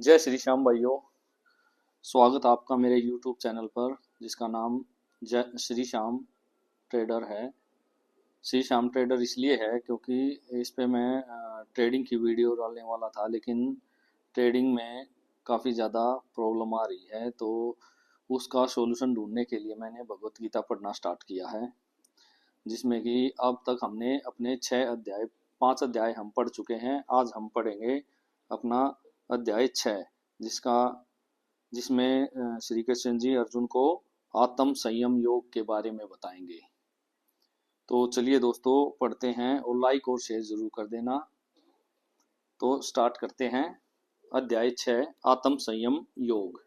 जय श्री श्याम भाइयों। स्वागत आपका मेरे YouTube चैनल पर जिसका नाम जय श्री श्याम ट्रेडर है। श्री श्याम ट्रेडर इसलिए है क्योंकि इस पे मैं ट्रेडिंग की वीडियो डालने वाला था, लेकिन ट्रेडिंग में काफ़ी ज़्यादा प्रॉब्लम आ रही है, तो उसका सॉल्यूशन ढूंढने के लिए मैंने भगवत गीता पढ़ना स्टार्ट किया है, जिसमें कि अब तक हमने अपने 5 अध्याय हम पढ़ चुके हैं। आज हम पढ़ेंगे अपना अध्याय 6, जिसमें श्री कृष्ण जी अर्जुन को आत्म संयम योग के बारे में बताएंगे। तो चलिए दोस्तों पढ़ते हैं, और लाइक और शेयर जरूर कर देना। तो स्टार्ट करते हैं। अध्याय 6, आत्म संयम योग।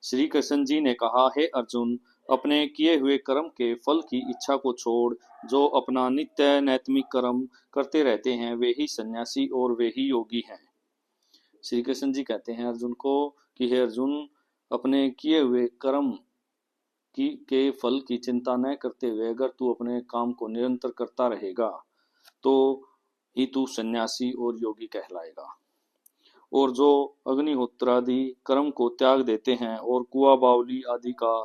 श्री कृष्ण जी ने कहा, हे अर्जुन, अपने किए हुए कर्म के फल की इच्छा को छोड़ जो अपना नित्य नैतिक कर्म करते रहते हैं वे ही सन्यासी और वे ही योगी हैं। श्री कृष्ण जी कहते हैं अर्जुन को कि हे अर्जुन, अपने किए हुए कर्म के फल की चिंता न करते हुए अगर तू अपने काम को निरंतर करता रहेगा तो ही तू सन्यासी और योगी कहलाएगा। और जो अग्निहोत्र आदि कर्म को त्याग देते हैं और कुआ बावली आदि का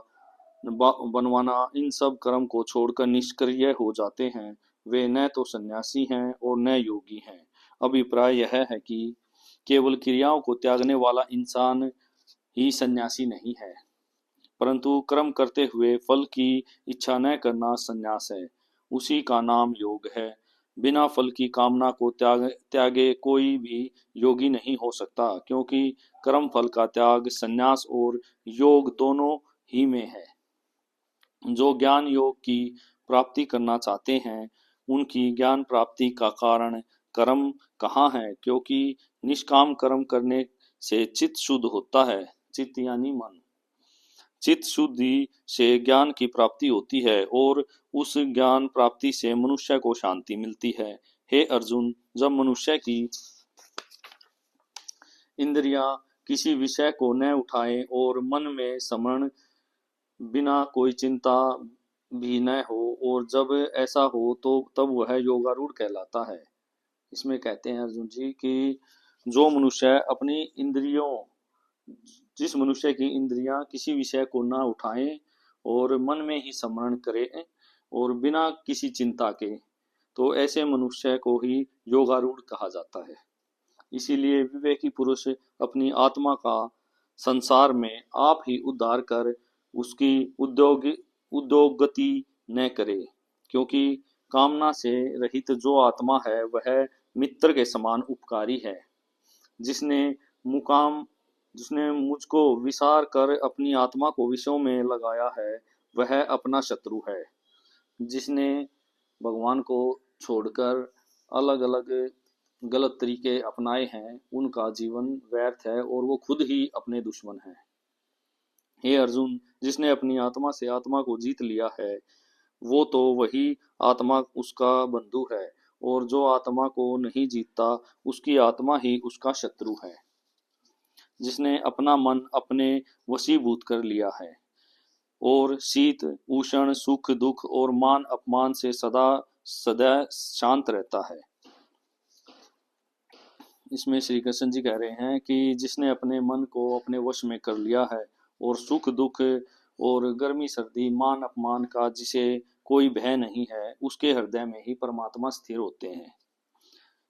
बनवाना, इन सब कर्म को छोड़कर निष्क्रिय हो जाते हैं, वे न तो सन्यासी हैं और न योगी हैं। अभिप्राय यह है कि केवल क्रियाओं को त्यागने वाला इंसान ही सन्यासी नहीं है, परंतु कर्म करते हुए फल की इच्छा न करना सन्यास है। उसी का नाम योग है। बिना फल की कामना को त्यागे कोई भी योगी नहीं हो सकता, क्योंकि कर्म फल का त्याग सन्यास और योग दोनों ही में है। जो ज्ञान योग की प्राप्ति करना चाहते हैं उनकी ज्ञान प्राप्ति का कारण कर्म कहाँ है, क्योंकि निष्काम कर्म करने से चित्त शुद्ध होता है। चित्त यानी मन। चित्त शुद्धि से ज्ञान की प्राप्ति होती है और उस ज्ञान प्राप्ति से मनुष्य को शांति मिलती है। हे अर्जुन, जब मनुष्य की इंद्रियां किसी विषय को न उठाएं और मन में समरण बिना कोई चिंता भी न हो, और जब ऐसा हो तो तब वह योगारूढ़ कहलाता है। इसमें कहते हैं अर्जुन जी कि जो मनुष्य अपनी इंद्रियों जिस मनुष्य की इंद्रियां किसी विषय को ना उठाएं और मन में ही स्मरण करें और बिना किसी चिंता के, तो ऐसे मनुष्य को ही योगारूढ़ कहा जाता है। इसीलिए विवेकी पुरुष अपनी आत्मा का संसार में आप ही उद्धार कर उसकी उद्योगति न करे, क्योंकि कामना से रहित जो आत्मा है वह मित्र के समान उपकारी है। जिसने मुकाम जिसने मुझको विसार कर अपनी आत्मा को विषयों में लगाया है वह अपना शत्रु है। जिसने भगवान को छोड़कर अलग अलग गलत तरीके अपनाए हैं उनका जीवन व्यर्थ है और वो खुद ही अपने दुश्मन हैं। हे अर्जुन, जिसने अपनी आत्मा से आत्मा को जीत लिया है वो तो वही आत्मा उसका बंधु है, और जो आत्मा को नहीं जीतता उसकी आत्मा ही उसका शत्रु है। जिसने अपना मन अपने वशीभूत कर लिया है और शीत उष्ण सुख दुख और मान अपमान से सदा सदा शांत रहता है। इसमें श्री कृष्ण जी कह रहे हैं कि जिसने अपने मन को अपने वश में कर लिया है और सुख दुख और गर्मी सर्दी मान अपमान का जिसे कोई भय नहीं है, उसके हृदय में ही परमात्मा स्थिर होते हैं।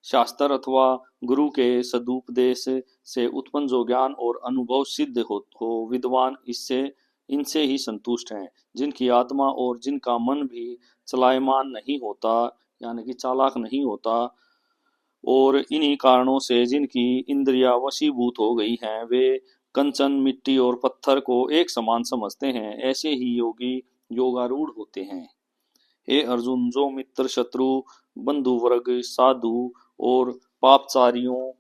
शास्त्र अथवा गुरु के सदुपदेश से उत्पन्न जो ज्ञान और अनुभव सिद्ध हो विद्वान इससे इनसे ही संतुष्ट हैं। जिनकी आत्मा और जिनका मन भी चलायमान नहीं होता, यानी कि चालाक नहीं होता, और इन्हीं कारणों से जिनकी इंद्रियां वशीभूत हो गई हैं, वे कंचन मिट्टी और पत्थर को एक समान समझते हैं, ऐसे ही योगी योगारूढ़ होते हैं। हे अर्जुन, जो मित्र शत्रु बंधु वर्ग साधु और पापचारियों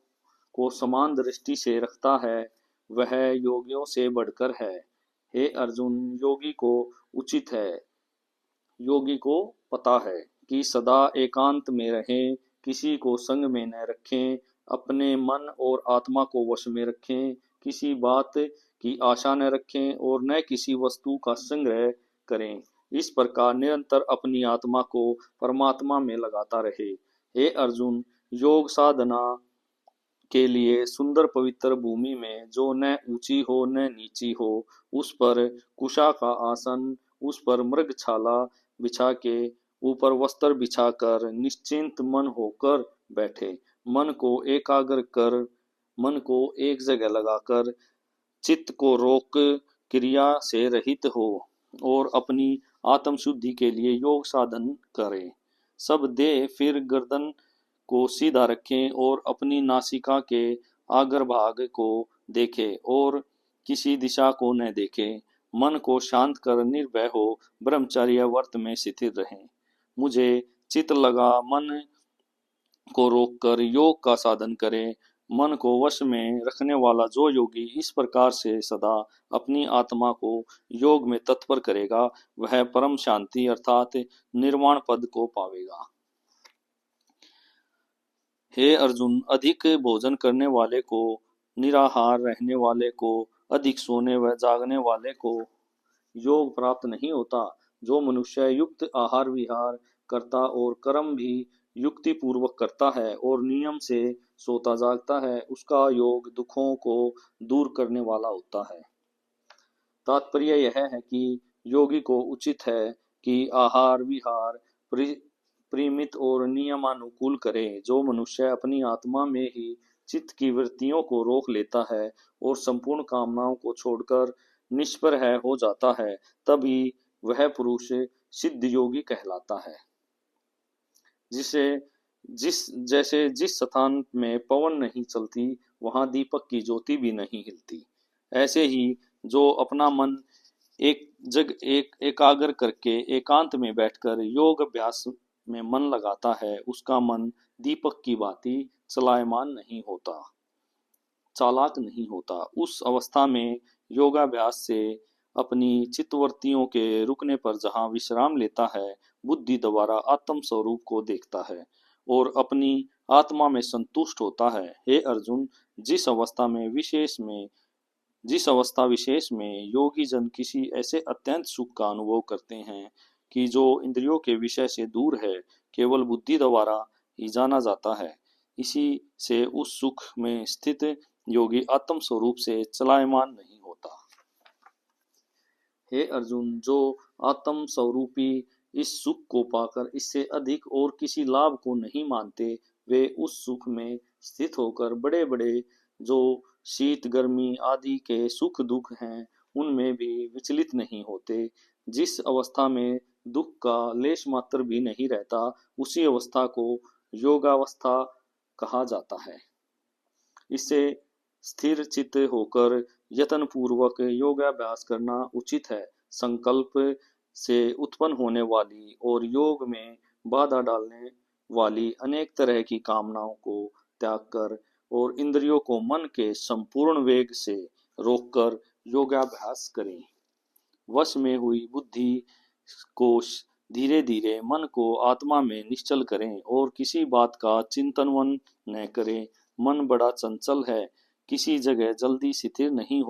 को समान दृष्टि से रखता है वह योगियों से बढ़कर है। हे अर्जुन, योगी को पता है कि सदा एकांत में रहें, किसी को संग में न रखें, अपने मन और आत्मा को वश में रखें, किसी बात की आशा न रखें और न किसी वस्तु का संग्रह करें। इस प्रकार निरंतर अपनी आत्मा को परमात्मा में लगाता रहे। हे अर्जुन, योग साधना के लिए सुंदर पवित्र भूमि में, जो न ऊंची हो न नीची हो, उस पर कुशा का आसन, उस पर मृगछाला बिछा के, ऊपर वस्त्र बिछाकर निश्चिंत मन होकर बैठे। मन को एकाग्र कर, मन को एक जगह लगाकर, चित्त को रोक, क्रिया से रहित हो और अपनी आत्म शुद्धि के लिए योग साधन करें। सब दे फिर गर्दन को सीधा रखें और अपनी नासिका के आगर भाग को देखें और किसी दिशा को न देखें। मन को शांत कर निर्भय हो ब्रह्मचर्य व्रत में स्थिर रहें। मुझे चित लगा मन को रोककर योग का साधन करें। मन को वश में रखने वाला जो योगी इस प्रकार से सदा अपनी आत्मा को योग में तत्पर करेगा, वह परम शांति अर्थात निर्वाण पद को पावेगा। हे अर्जुन, अधिक भोजन करने वाले को, निराहार रहने वाले को, अधिक सोने व जागने वाले को योग प्राप्त नहीं होता। जो मनुष्य युक्त आहार विहार करता और कर्म भी युक्ति पूर्वक करता है और नियम से सोता जागता है, उसका योग दुखों को दूर करने वाला होता है। तात्पर्य यह है कि योगी को उचित है कि आहार विहार परिमित और नियमानुकूल करे। जो मनुष्य अपनी आत्मा में ही चित्त की वृत्तियों को रोक लेता है और संपूर्ण कामनाओं को छोड़कर निष्प्रह हो जाता है, तभी वह पुरुष सिद्ध योगी कहलाता है। जिस स्थान में पवन नहीं चलती, वहां दीपक की ज्योति भी नहीं हिलती। ऐसे ही जो अपना मन एकाग्र करके एकांत में बैठकर योग अभ्यास में मन लगाता है, उसका मन दीपक की भांति चलायमान नहीं होता, चालाक नहीं होता। उस अवस्था में योगाभ्यास से अपनी चित्तवृत्तियों के रुकने पर जहां विश्राम लेता है, बुद्धि द्वारा आत्म स्वरूप को देखता है और अपनी आत्मा में संतुष्ट होता है। हे अर्जुन, जिस अवस्था विशेष में योगी जन किसी ऐसे अत्यंत सुख का अनुभव करते हैं कि जो इंद्रियों के विषय से दूर है, केवल बुद्धि द्वारा ही जाना जाता है, इसी से उस सुख में स्थित योगी आत्म स्वरूप से चलायमान नहीं होता। हे अर्जुन, जो आत्म स्वरूपी इस सुख को पाकर इससे अधिक और किसी लाभ को नहीं मानते, वे उस सुख में स्थित होकर बड़े बड़े जो शीत गर्मी आदि के सुख दुख हैं, उनमें भी विचलित नहीं होते। जिस अवस्था में दुख का लेश मात्र भी नहीं रहता, उसी अवस्था को योगावस्था कहा जाता है। इससे स्थिर चित्त होकर यत्न पूर्वक योगाभ्यास करना उचित है। संकल्प से उत्पन्न होने वाली और योग में बाधा डालने वाली अनेक तरह की कामनाओं को त्याग कर और इंद्रियों को मन के संपूर्ण वेग से रोककर योगाभ्यास करें। वश में हुई बुद्धि को धीरे धीरे मन को आत्मा में निश्चल करें और किसी बात का चिंतन न करें। मन बड़ा चंचल है, किसी जगह जल्दी स्थिर नहीं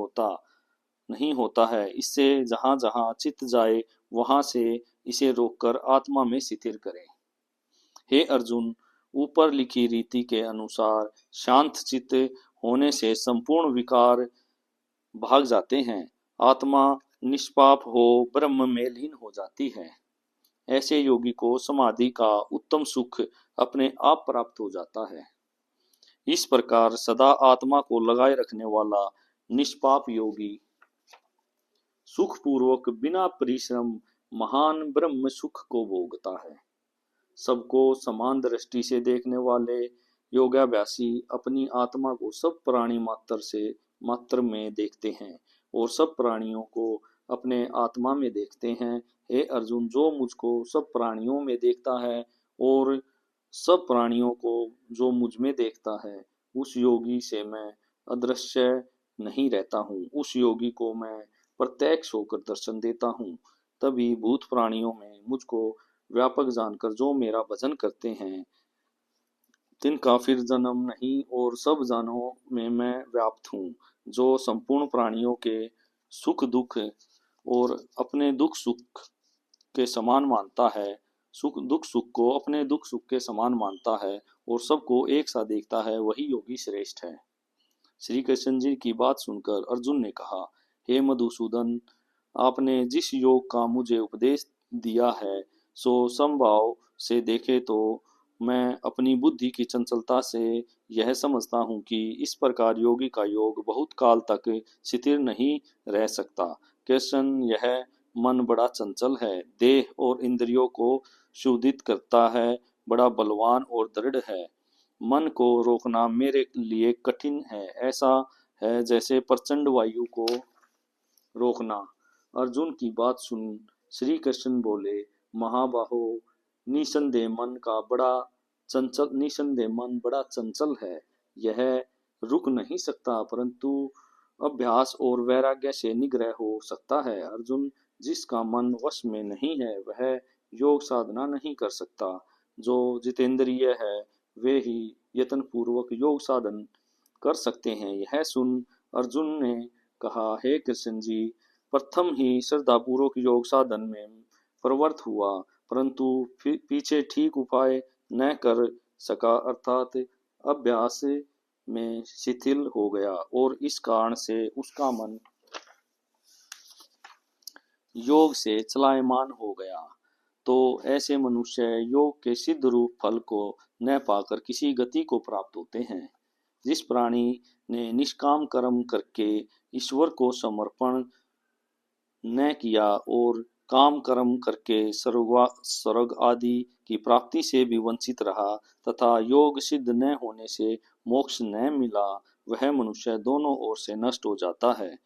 होता है। इससे जहां जहां चित्त जाए, वहां से इसे रोककर आत्मा में स्थिर करें। हे अर्जुन, ऊपर लिखी रीति के अनुसार शांत चित्त होने से संपूर्ण विकार भाग जाते हैं। आत्मा निष्पाप हो ब्रह्म में लीन हो जाती है। ऐसे योगी को समाधि का उत्तम सुख अपने आप प्राप्त हो जाता है। इस प्रकार सदा आत्मा को लगाए रखने वाला निष्पाप योगी सुख पूर्वक बिना परिश्रम महान ब्रह्म सुख को भोगता है। सबको समान दृष्टि से देखने वाले योगाभ्यासी अपनी आत्मा को सब प्राणी मात्र में देखते हैं और सब प्राणियों को अपने आत्मा में देखते हैं। हे अर्जुन, जो मुझको सब प्राणियों में देखता है और सब प्राणियों को जो मुझ में देखता है, उस योगी से मैं अदृश्य नहीं रहता हूँ। उस योगी को मैं प्रत्यक्ष होकर दर्शन देता हूँ। तभी भूत प्राणियों में मुझको व्यापक जानकर जो मेरा भजन करते हैं, तिनका फिर जन्म नहीं और सब जानों में मैं व्याप्त हूँ। जो संपूर्ण प्राणियों के सुख दुख और अपने दुख सुख के समान मानता है, सुख को अपने दुख सुख के समान मानता है और सबको एक सा देखता है, वही योगी श्रेष्ठ है। श्री कृष्ण जी की बात सुनकर अर्जुन ने कहा, हे मधुसूदन, आपने जिस योग का मुझे उपदेश दिया है सो समभाव से देखे तो मैं अपनी बुद्धि की चंचलता से यह समझता हूँ कि इस प्रकार योगी का योग बहुत काल तक स्थिर नहीं रह सकता। कृष्ण, यह मन बड़ा चंचल है, देह और इंद्रियों को शुद्धित करता है, बड़ा बलवान और दृढ़ है। मन को रोकना मेरे लिए कठिन है, ऐसा है जैसे प्रचंड वायु को रोकना। अर्जुन की बात सुन श्री कृष्ण बोले, महाबाहो, निसंदेह मन बड़ा चंचल है, यह रुक नहीं सकता, परंतु अभ्यास और वैराग्य से निग्रह हो सकता है। अर्जुन, जिसका मन वश में नहीं है वह योग साधना नहीं कर सकता। जो जितेंद्रिय है वे ही यत्न पूर्वक योग साधन कर सकते हैं। यह सुन अर्जुन ने कहा, हे कृष्ण जी, प्रथम ही श्रद्धापूर्वक योग साधन में प्रवृत्त हुआ, परंतु पीछे ठीक उपाय न कर सका, अर्थात अभ्यास में शिथिल हो गया और इस कारण से उसका मन योग से चलायमान हो गया। तो ऐसे मनुष्य योग के सिद्ध रूप फल को न पाकर किसी गति को प्राप्त होते हैं। जिस प्राणी ने निष्काम कर्म करके ईश्वर को समर्पण न किया और काम कर्म करके स्वर्ग आदि की प्राप्ति से भी वंचित रहा तथा योग सिद्ध न होने से मोक्ष न मिला, वह मनुष्य दोनों ओर से नष्ट हो जाता है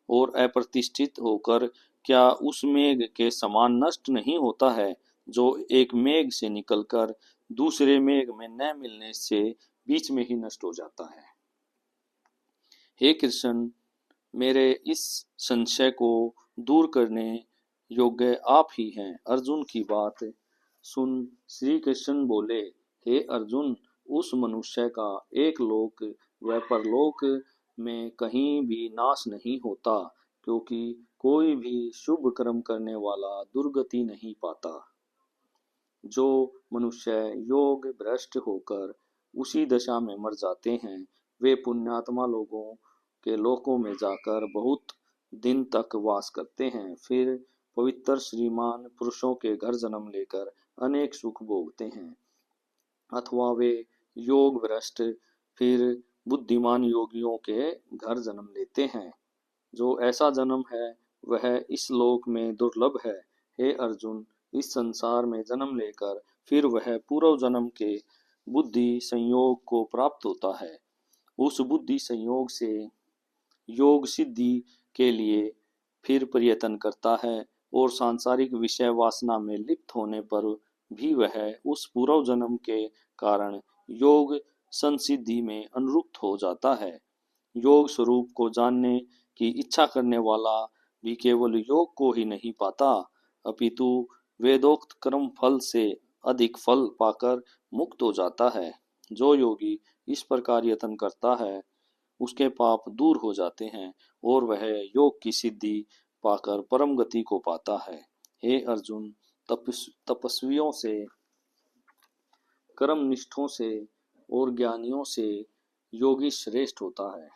और अप्रतिष्ठित होकर क्या उस मेघ के समान नष्ट नहीं होता है, जो एक मेघ से निकलकर दूसरे मेघ में न मिलने से बीच में ही नष्ट हो जाता है। हे कृष्ण, मेरे इस संशय को दूर करने योग्य आप ही हैं। अर्जुन की बात सुन श्री कृष्ण बोले, हे अर्जुन, उस मनुष्य का एक लोक व परलोक में कहीं भी नाश नहीं होता, क्योंकि कोई भी शुभ कर्म करने वाला दुर्गति नहीं पाता। जो मनुष्य योग भ्रष्ट होकर उसी दशा में मर जाते हैं, वे पुण्यात्मा लोगों के लोकों में जाकर बहुत दिन तक वास करते हैं, फिर पवित्र श्रीमान पुरुषों के घर जन्म लेकर अनेक सुख भोगते हैं। अथवा वे योग भ्रष्ट फिर बुद्धिमान योगियों के घर जन्म लेते हैं। जो ऐसा जन्म है वह इस लोक में दुर्लभ है। हे अर्जुन, इस संसार में जन्म लेकर फिर वह पूर्व जन्म के बुद्धि संयोग को प्राप्त होता है। उस बुद्धि संयोग से योग सिद्धि के लिए फिर प्रयत्न करता है और सांसारिक विषय वासना में लिप्त होने पर भी वह उस पूर्व जन्म के कारण योग संसिद्धि में अनुरुक्त हो जाता है। योग स्वरूप को जानने की इच्छा करने वाला भी केवल योग को ही नहीं पाता, अपितु वेदोक्त कर्म फल से अधिक फल पाकर मुक्त हो जाता है। जो योगी इस प्रकार यत्न करता है उसके पाप दूर हो जाते हैं और वह योग की सिद्धि पाकर परम गति को पाता है। हे अर्जुन, तपस्वियों से, कर्मनिष्ठों से और ज्ञानियों से योगी श्रेष्ठ होता है।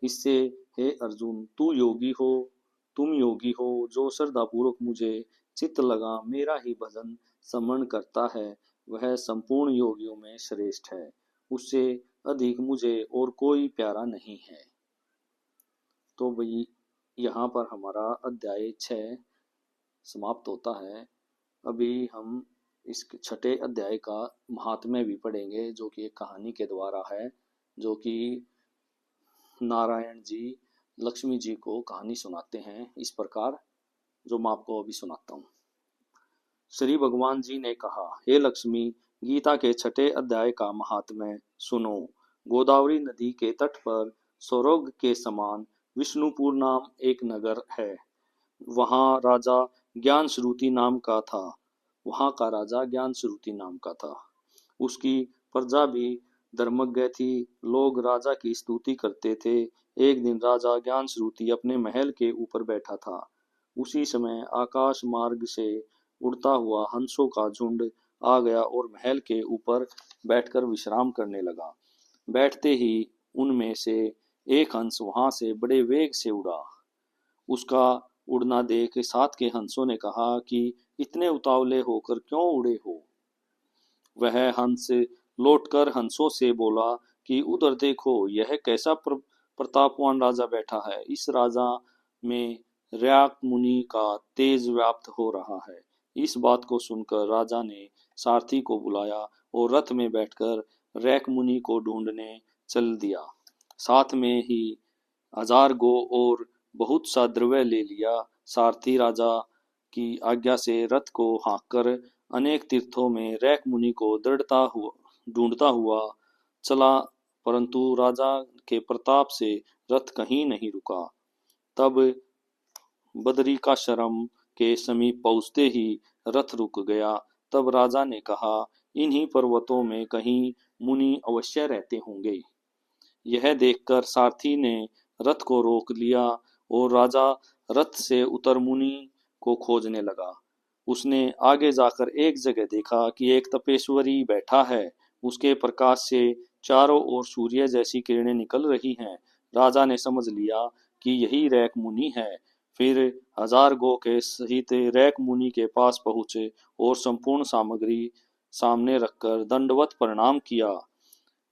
इससे हे अर्जुन, तुम योगी हो, जो श्रद्धापूर्वक मुझे चित्त लगा मेरा ही भजन स्मरण करता है, वह संपूर्ण योगियों में श्रेष्ठ है। उससे अधिक मुझे और कोई प्यारा नहीं है। तो भाई यहाँ पर हमारा अध्याय 6 समाप्त होता है। अभी हम इस छठे अध्याय का महात्म्य भी पढ़ेंगे, जो कि एक कहानी के द्वारा है, जो कि नारायण जी लक्ष्मी जी को कहानी सुनाते हैं इस प्रकार, जो मैं आपको अभी सुनाता हूँ। श्री भगवान जी ने कहा, हे लक्ष्मी, गीता के छठे अध्याय का महात्म्य सुनो। गोदावरी नदी के तट पर स्वर्ग के समान विष्णुपुर नाम एक नगर है। वहाँ राजा ज्ञानश्रुति नाम का था। वहाँ का राजा ज्ञानश्रुति नाम का था। उसकी प्रजा भी धर्मज्ञ थी। लोग राजा की स्तुति करते थे। एक दिन राजा ज्ञानश्रुति अपने महल के ऊपर बैठा था। उसी समय आकाश मार्ग से उड़ता हुआ हंसों का झुंड आ गया और महल के ऊपर बैठकर विश्राम करने लगा। बैठते ही उनमें से एक हंस वहां से बड़े वेग से उड़ा। उसका उड़ना देख साथ के हंसों ने कहा कि इतने उतावले होकर क्यों उड़े हो। वह हंस लौटकर हंसों से बोला कि उधर देखो, यह कैसा प्रतापवान राजा बैठा है। इस राजा में रयाक मुनि का तेज व्याप्त हो रहा है। इस बात को सुनकर राजा ने सारथी को बुलाया और रथ में बैठकर रैक मुनि को ढूंढने चल दिया। साथ में ही 1000 गो और बहुत सा द्रव्य ले लिया। सारथी राजा की आज्ञा से रथ को हाँककर अनेक तीर्थों में रैक मुनि को ढूंढता हुआ चला, परंतु राजा के प्रताप से रथ कहीं नहीं रुका। तब बदरिकाश्रम के समीप पहुंचते ही रथ रुक गया। तब राजा ने कहा, इन्हीं पर्वतों में कहीं मुनि अवश्य रहते होंगे। यह देखकर सारथी ने रथ को रोक लिया और राजा रथ से उतर मुनि को खोजने लगा। उसने आगे जाकर एक जगह देखा कि एक तपेश्वरी बैठा है। उसके प्रकाश से चारों ओर सूर्य जैसी किरणें निकल रही हैं। राजा ने समझ लिया कि यही रैक मुनि है। फिर 1000 गो के सहित रैक मुनि के पास पहुंचे और संपूर्ण सामग्री सामने रखकर दंडवत प्रणाम किया।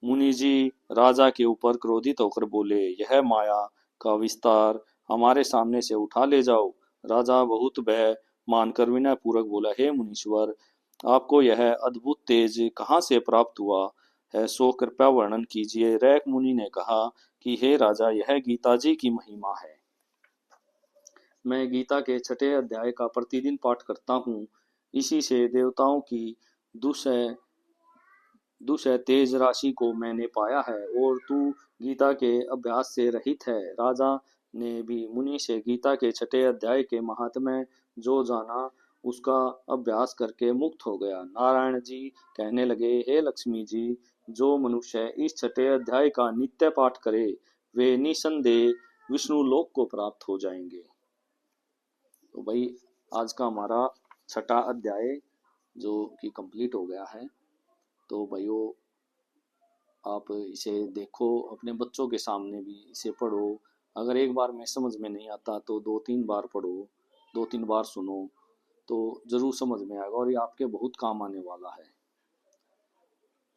मुनि जी राजा के ऊपर क्रोधित होकर बोले, यह माया का विस्तार हमारे सामने से उठा ले जाओ। राजा बहुत भय मानकर विनय पूर्वक बोला, हे मुनीश्वर, आपको यह अद्भुत तेज कहाँ से प्राप्त हुआ है, सो कृपया वर्णन कीजिए। रैक मुनि ने कहा कि हे राजा, यह गीता जी की महिमा है। मैं गीता के 6ठे अध्याय का प्रतिदिन पाठ करता हूँ। इसी से देवताओं की दुष्य तेज राशि को मैंने पाया है और तू गीता के अभ्यास से रहित है। राजा ने भी मुनि से गीता के 6ठे अध्याय के महात्म्य जो जाना, उसका अभ्यास करके मुक्त हो गया। नारायण जी कहने लगे, हे लक्ष्मी जी, जो मनुष्य इस 6ठे अध्याय का नित्य पाठ करे, वे निसंदेह विष्णु लोक को प्राप्त हो जाएंगे। तो भाई, आज का हमारा 6ठा अध्याय जो कि कंप्लीट हो गया है। तो भाइयों, आप इसे देखो, अपने बच्चों के सामने भी इसे पढ़ो। अगर एक बार में समझ में नहीं आता तो 2-3 बार पढ़ो, 2-3 बार सुनो, तो जरूर समझ में आएगा और ये आपके बहुत काम आने वाला है।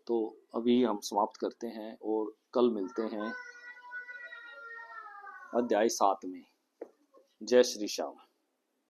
तो अभी हम समाप्त करते हैं और कल मिलते हैं अध्याय 7 में। जय श्री श्याम।